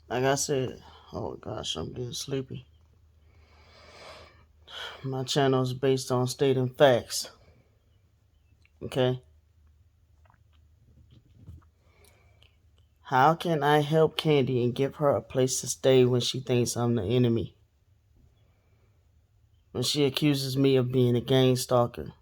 Like I said, oh gosh, I'm getting sleepy. My channel is based on stating facts. Okay? How can I help Candy and give her a place to stay when she thinks I'm the enemy? When she accuses me of being a gang stalker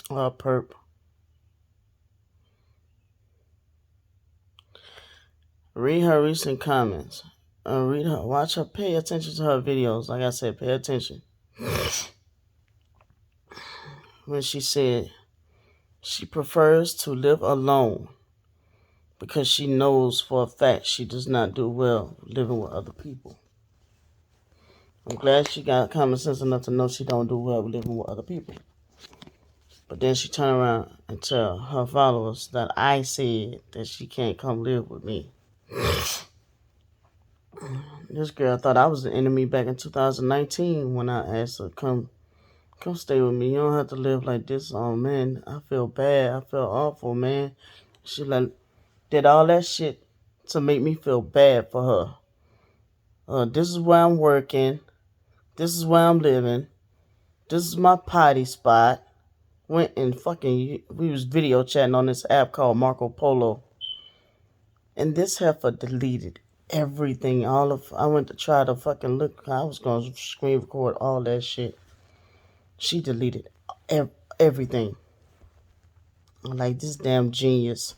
or a perp? Read her recent comments. Watch her, pay attention to her videos. Like I said, pay attention. When she said she prefers to live alone because she knows for a fact she does not do well living with other people. I'm glad she got common sense enough to know she don't do well living with other people. But then she turn around and tell her followers that I said that she can't come live with me. This girl thought I was the enemy back in 2019 when I asked her, come stay with me. You don't have to live like this. Oh man, I feel bad. I feel awful, man. She did all that shit to make me feel bad for her. This is where I'm working. This is where I'm living. This is my potty spot. Went and we was video chatting on this app called Marco Polo. And this heifer deleted everything. I went to try to fucking look. I was gonna screen record all that shit. She deleted everything. I'm like, this damn genius.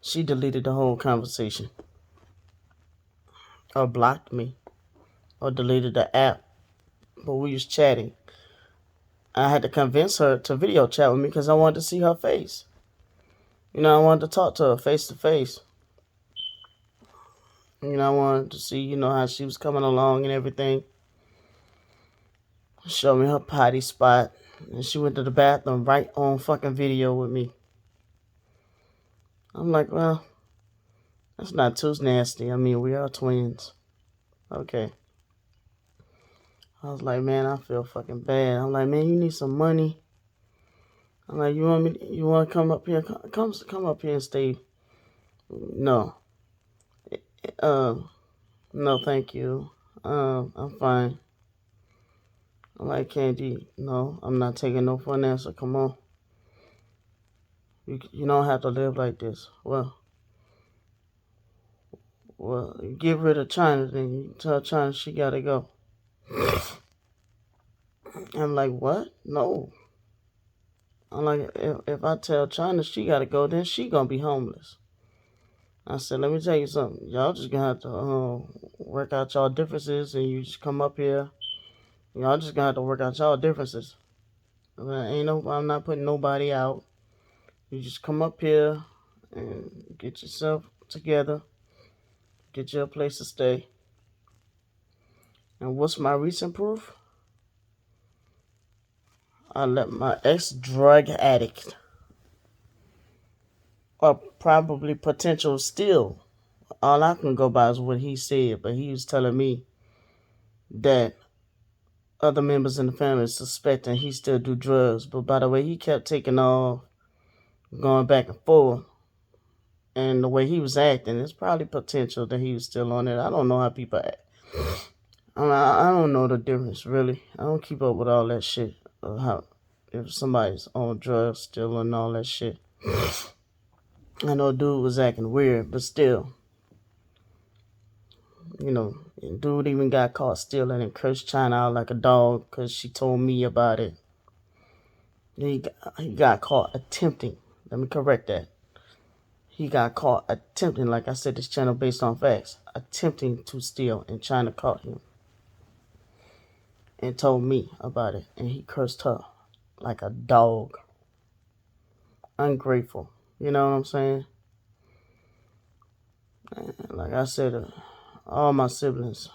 She deleted the whole conversation. Or blocked me. Or deleted the app. But we was chatting. I had to convince her to video chat with me because I wanted to see her face. I wanted to talk to her face to face. I wanted to see, how she was coming along and everything. Show me her potty spot. And she went to the bathroom right on fucking video with me. I'm like, well, that's not too nasty. I mean, we are twins. Okay. I was like, man, I feel fucking bad. I'm like, man, you need some money. I'm like, you want to come up here? Come up here and stay. No. No, thank you. I'm fine. I'm like, Candy, no, I'm not taking no for an answer. Come on. You don't have to live like this. Well, get rid of China, then you tell China she gotta go. I'm like, what? No. I'm like, if I tell China she gotta go, then she gonna be homeless. I said, let me tell you something. Y'all just gonna have to work out y'all differences, and you just come up here. Y'all just gonna have to work out y'all differences. I'm not putting nobody out. You just come up here and get yourself together. Get you a place to stay. And what's my recent proof? I let my ex-drug addict, or probably potential still, all I can go by is what he said, but he was telling me that other members in the family suspecting he still do drugs. But by the way he kept taking off, going back and forth, and the way he was acting, it's probably potential that he was still on it. I don't know how people act. I don't know the difference, really. I don't keep up with all that shit. How if somebody's on drugs still and all that shit. I know dude was acting weird, but still, dude even got caught stealing and cursed China out like a dog because she told me about it. He got caught attempting. Let me correct that. He got caught attempting, like I said, this channel based on facts, attempting to steal, and China caught him and told me about it, and he cursed her like a dog. Ungrateful. You know what I'm saying? And like I said, all my siblings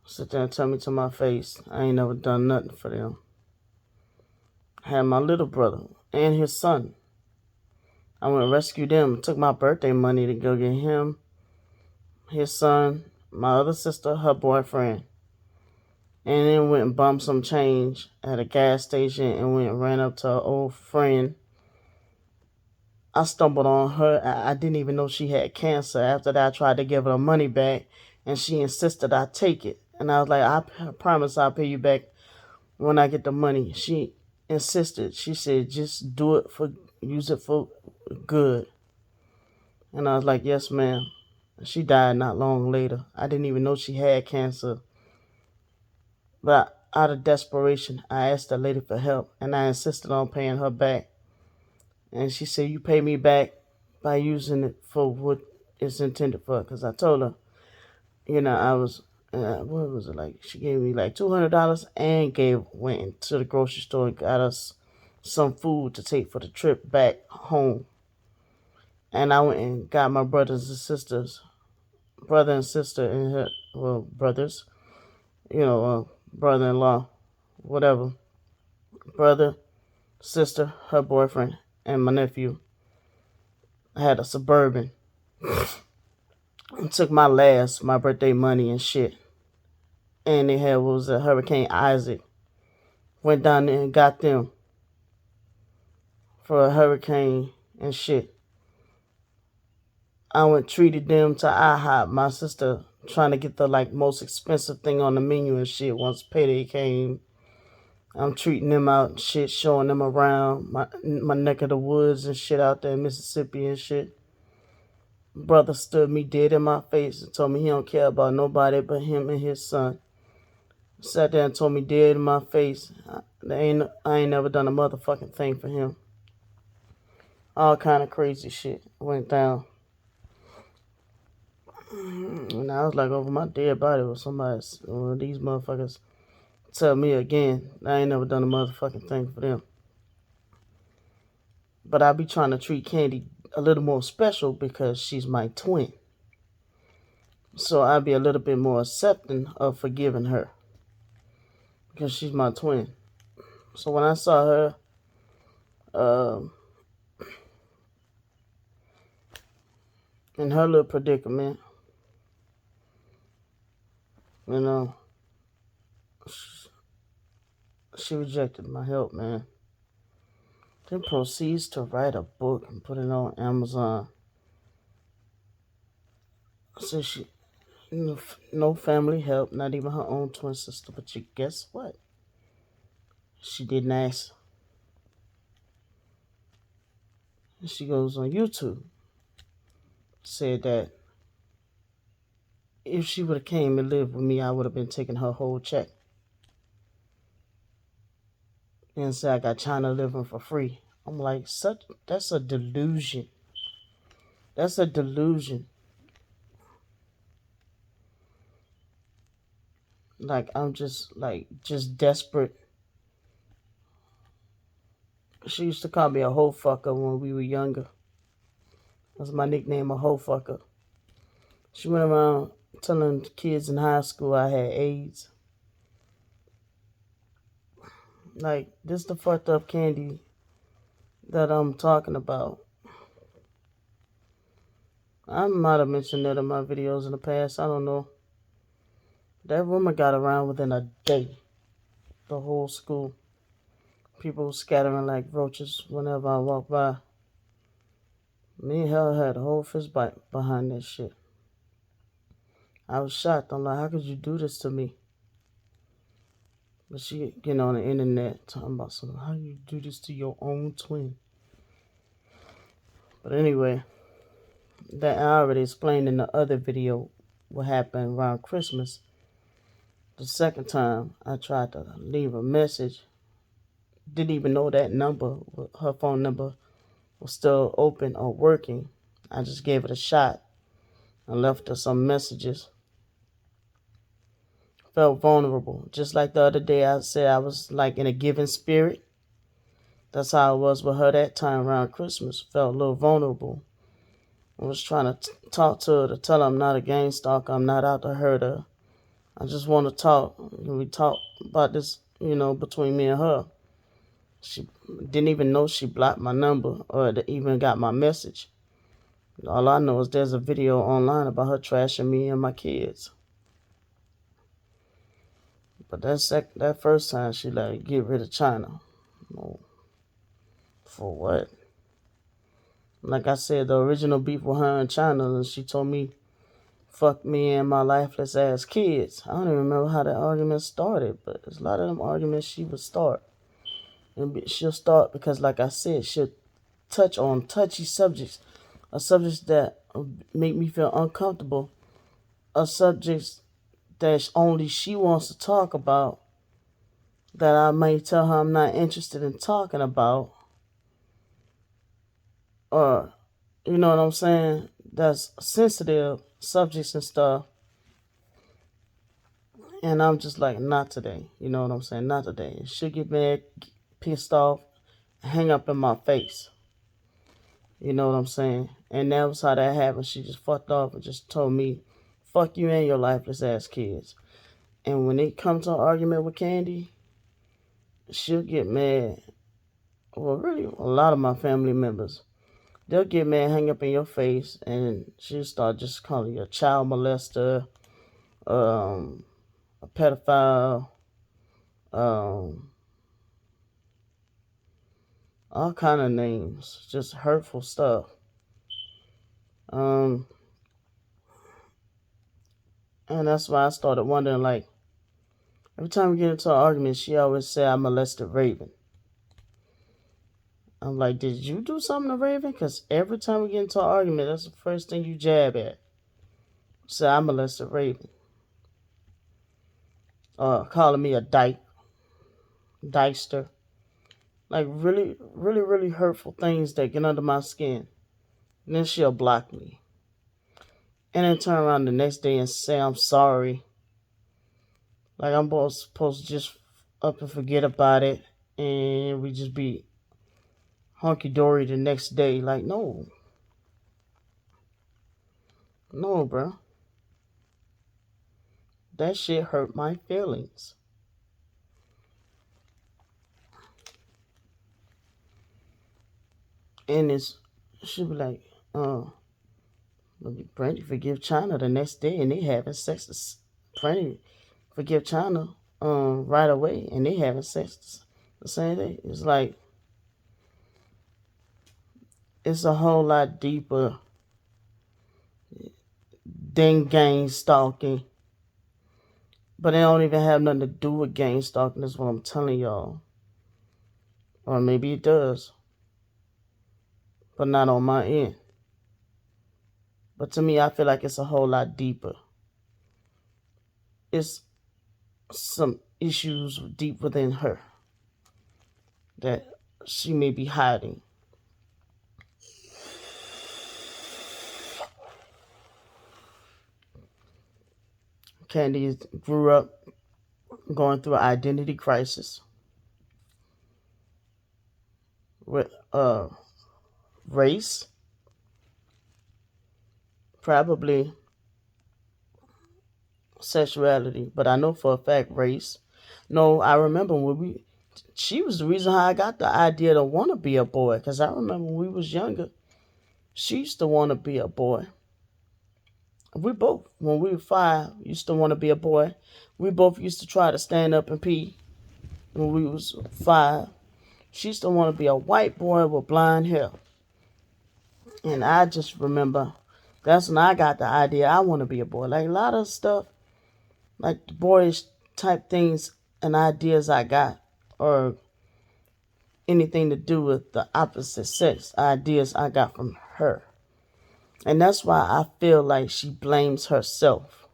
sit there and tell me to my face I ain't never done nothing for them. I had my little brother and his son. I went and rescued them. Took my birthday money to go get him, his son, my other sister, her boyfriend. And then went and bumped some change at a gas station and went and ran up to an old friend. I stumbled on her. I didn't even know she had cancer. After that, I tried to give her the money back, and she insisted I take it. And I was like, I promise I'll pay you back when I get the money. She insisted. She said, just use it for good. And I was like, yes, ma'am. She died not long later. I didn't even know she had cancer. But out of desperation, I asked the lady for help, and I insisted on paying her back. And she said, you pay me back by using it for what it's intended for. Because I told her, I was, what was it like? She gave me like $200 and went to the grocery store and got us some food to take for the trip back home. And I went and got my brother and sister and her, brothers, brother-in-law, whatever, brother, sister, her boyfriend, and my nephew. I had a Suburban. And took my birthday money and shit. And they had, Hurricane Isaac. Went down there and got them for a hurricane and shit. I treated them to IHOP. My sister trying to get the most expensive thing on the menu and shit once payday came. I'm treating them out and shit, showing them around my neck of the woods and shit out there in Mississippi and shit. Brother stood me dead in my face and told me he don't care about nobody but him and his son. Sat there and told me dead in my face, I ain't never done a motherfucking thing for him. All kind of crazy shit went down. And I was like, over my dead body with one of these motherfuckers tell me again, I ain't never done a motherfucking thing for them. But I be trying to treat Candy a little more special because she's my twin. So I be a little bit more accepting of forgiving her because she's my twin. So when I saw her, in her little predicament, she rejected my help, man. Then proceeds to write a book and put it on Amazon. So she, no family help, not even her own twin sister. But guess what? She didn't ask. And she goes on YouTube, said that if she would have came and lived with me, I would have been taking her whole check. And said I got China living for free. I'm like, that's a delusion. That's a delusion. Like, I'm just desperate. She used to call me a hoe fucker when we were younger. That's my nickname, a hoe fucker. She went around telling kids in high school I had AIDS. Like, this the fucked up Candy that I'm talking about. I might have mentioned that in my videos in the past. I don't know. That rumor got around within a day. The whole school. People scattering like roaches whenever I walk by. Me and her had a whole fist fight behind that shit. I was shocked. I'm like, how could you do this to me? But she getting on the internet talking about something. How you do this to your own twin? But anyway, that I already explained in the other video what happened around Christmas. The second time I tried to leave a message, didn't even know that number, her phone number, was still open or working. I just gave it a shot and left her some messages. Felt vulnerable. Just like the other day I said I was like in a giving spirit. That's how I was with her that time around Christmas. Felt a little vulnerable. I was trying to talk to her to tell her I'm not a gang stalker. I'm not out to hurt her. I just want to talk. We talk about this, between me and her. She didn't even know she blocked my number or even got my message. All I know is there's a video online about her trashing me and my kids. But that first time she get rid of China. For what? Like I said, the original beef with her in China, and she told me, fuck me and my lifeless ass kids. I don't even remember how that argument started, but there's a lot of them arguments she would start. And she'll start because, like I said, she'll touch on touchy subjects, a subjects that make me feel uncomfortable, a subjects that only she wants to talk about, that I may tell her I'm not interested in talking about, or you know what I'm saying? That's sensitive subjects and stuff. And I'm just like, not today. You know what I'm saying? Not today. She'll get mad, pissed off, hang up in my face. You know what I'm saying? And that was how that happened. She just fucked off and just told me, fuck you and your lifeless ass kids. And when it comes to an argument with Candy, she'll get mad. Well, really, a lot of my family members, they'll get mad, hang up in your face, and she'll start just calling you a child molester, a pedophile, um, all kind of names, just hurtful stuff. Um, and that's why I started wondering, like, every time we get into an argument, she always say I molested Raven. I'm like, did you do something to Raven? Because every time we get into an argument, that's the first thing you jab at. Say I molested Raven. Calling me a dykester. Like really, really, really hurtful things that get under my skin. And then she'll block me. And then turn around the next day and say I'm sorry. Like I'm supposed to just up and forget about it. And we just be hunky dory the next day. Like, no. No, bro. That shit hurt my feelings. And she'll be like, Brandy forgive China the next day and they having sex. Brandy forgive China right away and they having sex the same day. It's like, it's a whole lot deeper than gang stalking. But it don't even have nothing to do with gang stalking, is what I'm telling y'all. Or maybe it does, but not on my end. But to me, I feel like it's a whole lot deeper. It's some issues deep within her that she may be hiding. Candy grew up going through an identity crisis with race, probably sexuality, but I know for a fact race. No, I remember when she was the reason how I got the idea to want to be a boy, because I remember when we was younger, she used to want to be a boy. We both, when we were 5, used to want to be a boy. We both used to try to stand up and pee when we was 5. She used to want to be a white boy with blonde hair. And I just remember that's when I got the idea I want to be a boy. Like a lot of stuff, like the boyish type things and ideas I got, or anything to do with the opposite sex, ideas I got from her. And that's why I feel like she blames herself.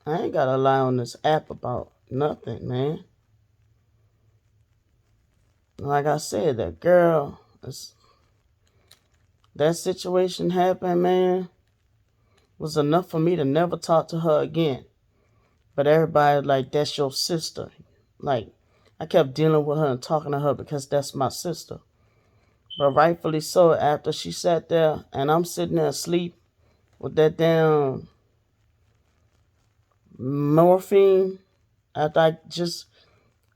I ain't got to lie on this app about nothing, man. Like I said, that girl, that situation happened, man, was enough for me to never talk to her again. But everybody, like, that's your sister. Like, I kept dealing with her and talking to her because that's my sister. But rightfully so, after she sat there and I'm sitting there asleep with that damn morphine, after I just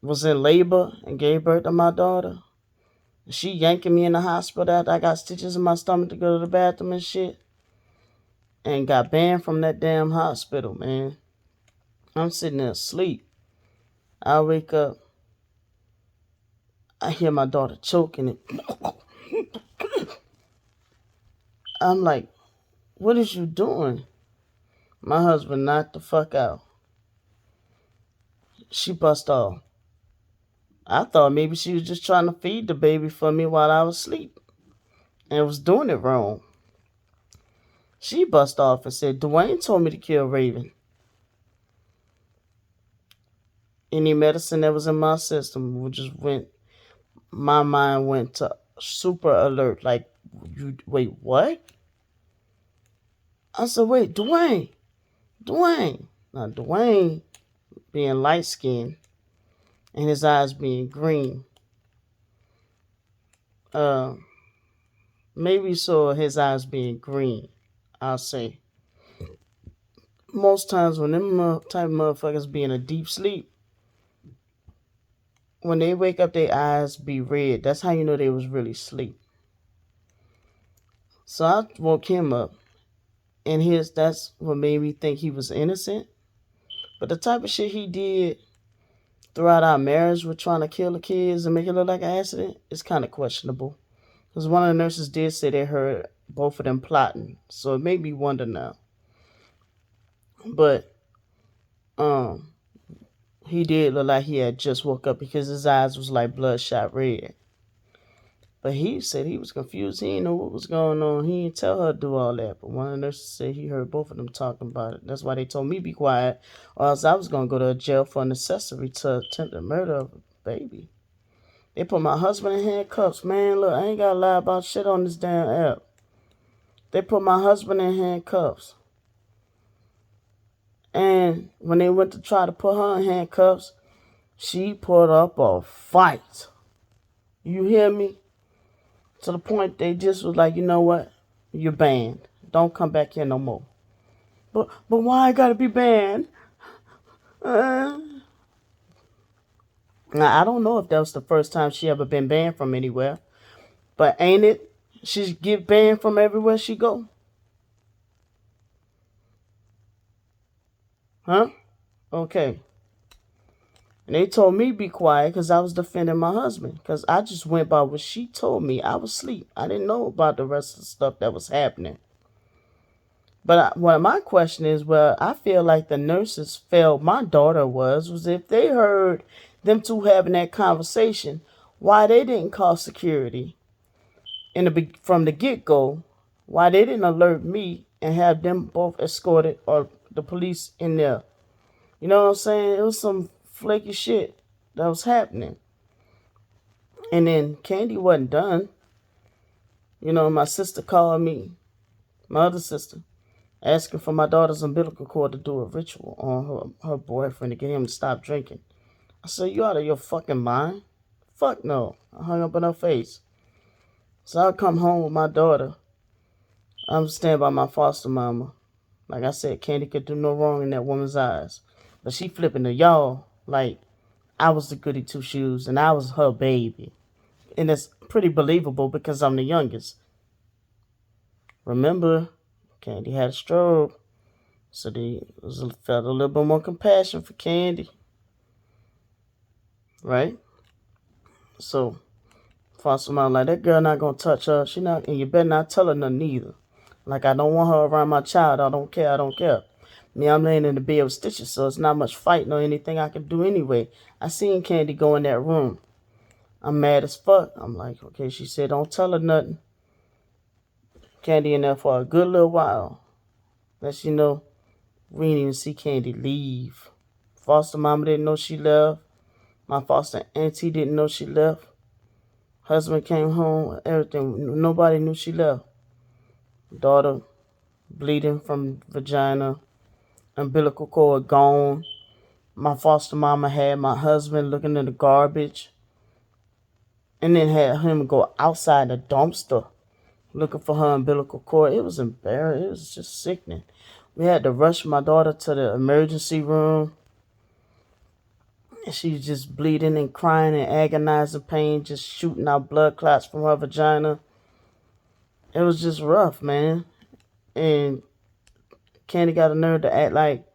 was in labor and gave birth to my daughter, she yanking me in the hospital after I got stitches in my stomach to go to the bathroom and shit, and got banned from that damn hospital, man. I'm sitting there asleep. I wake up. I hear my daughter choking it. I'm like, what is you doing? My husband knocked the fuck out. She bust off. I thought maybe she was just trying to feed the baby for me while I was asleep and was doing it wrong. She bust off and said, Dwayne told me to kill Raven. Any medicine that was in my system my mind went to super alert. Like, wait, what? I said, wait, Dwayne. Now, Dwayne being light skinned and his eyes being green. Maybe so his eyes being green, I'll say. Most times when them type of motherfuckers be in a deep sleep, when they wake up, their eyes be red. That's how you know they was really asleep. So I woke him up, and that's what made me think he was innocent. But the type of shit he did throughout our marriage with trying to kill the kids and make it look like an accident is kind of questionable. Because one of the nurses did say they heard both of them plotting. So it made me wonder now. But he did look like he had just woke up because his eyes was like bloodshot red. But he said he was confused. He didn't know what was going on. He didn't tell her to do all that. But one of the nurses said he heard both of them talking about it. That's why they told me be quiet, or else I was going to go to jail for an accessory to attempted murder of a baby. They put my husband in handcuffs. Man, look, I ain't got to lie about shit on this damn app. They put my husband in handcuffs. And when they went to try to put her in handcuffs, she put up a fight. You hear me? To the point they just was like, you know what? You're banned. Don't come back here no more. But why I gotta be banned? Now I don't know if that was the first time she ever been banned from anywhere. But ain't it? She get banned from everywhere she go. Huh? Okay. And they told me be quiet because I was defending my husband. Because I just went by what she told me. I was asleep. I didn't know about the rest of the stuff that was happening. But what my question is, well, I feel like the nurses felt my daughter was if they heard them two having that conversation, why they didn't call security from the get-go, why they didn't alert me and have them both escorted or the police in there. You know what I'm saying? It was some flaky shit that was happening. And then Candy wasn't done. You know, my sister called me, my other sister, asking for my daughter's umbilical cord to do a ritual on her boyfriend to get him to stop drinking. I said, you out of your fucking mind? Fuck no. I hung up in her face. So I come home with my daughter. I'm standing by my foster mama. Like I said, Candy could do no wrong in that woman's eyes. But she flipping to y'all like I was the goody two shoes and I was her baby. And it's pretty believable because I'm the youngest. Remember, Candy had a stroke. So they felt a little bit more compassion for Candy. Right? So, foster mom like, that girl not gonna touch her. She not, and you better not tell her nothing either. Like, I don't want her around my child. I don't care. Me, I'm laying in the bed with stitches, so it's not much fighting or anything I can do anyway. I seen Candy go in that room. I'm mad as fuck. I'm like, okay, she said, don't tell her nothing. Candy in there for a good little while. Let you know, we didn't even see Candy leave. Foster mama didn't know she left. My foster auntie didn't know she left. Husband came home, everything. Nobody knew she left. Daughter bleeding from vagina. Umbilical cord gone. My foster mama had my husband looking in the garbage. And then had him go outside the dumpster looking for her umbilical cord. It was embarrassing. It was just sickening. We had to rush my daughter to the emergency room. And she was just bleeding and crying and agonizing pain, just shooting out blood clots from her vagina. It was just rough, man. And Candy got a nerve to act like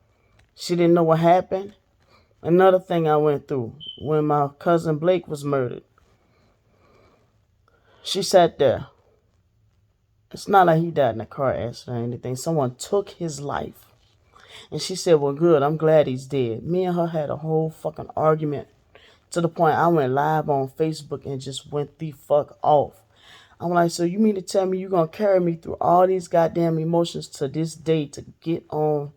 she didn't know what happened. Another thing I went through when my cousin Blake was murdered. She sat there. It's not like he died in a car accident or anything. Someone took his life. And she said, well, good, I'm glad he's dead. Me and her had a whole fucking argument to the point I went live on Facebook and just went the fuck off. I'm like, so you mean to tell me you're going to carry me through all these goddamn emotions to this day to get on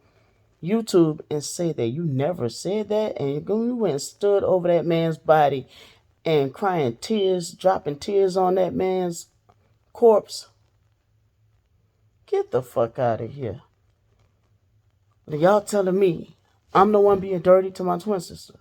YouTube and say that you never said that? And you went and stood over that man's body and crying tears, dropping tears on that man's corpse? Get the fuck out of here. Y'all telling me I'm the one being dirty to my twin sister.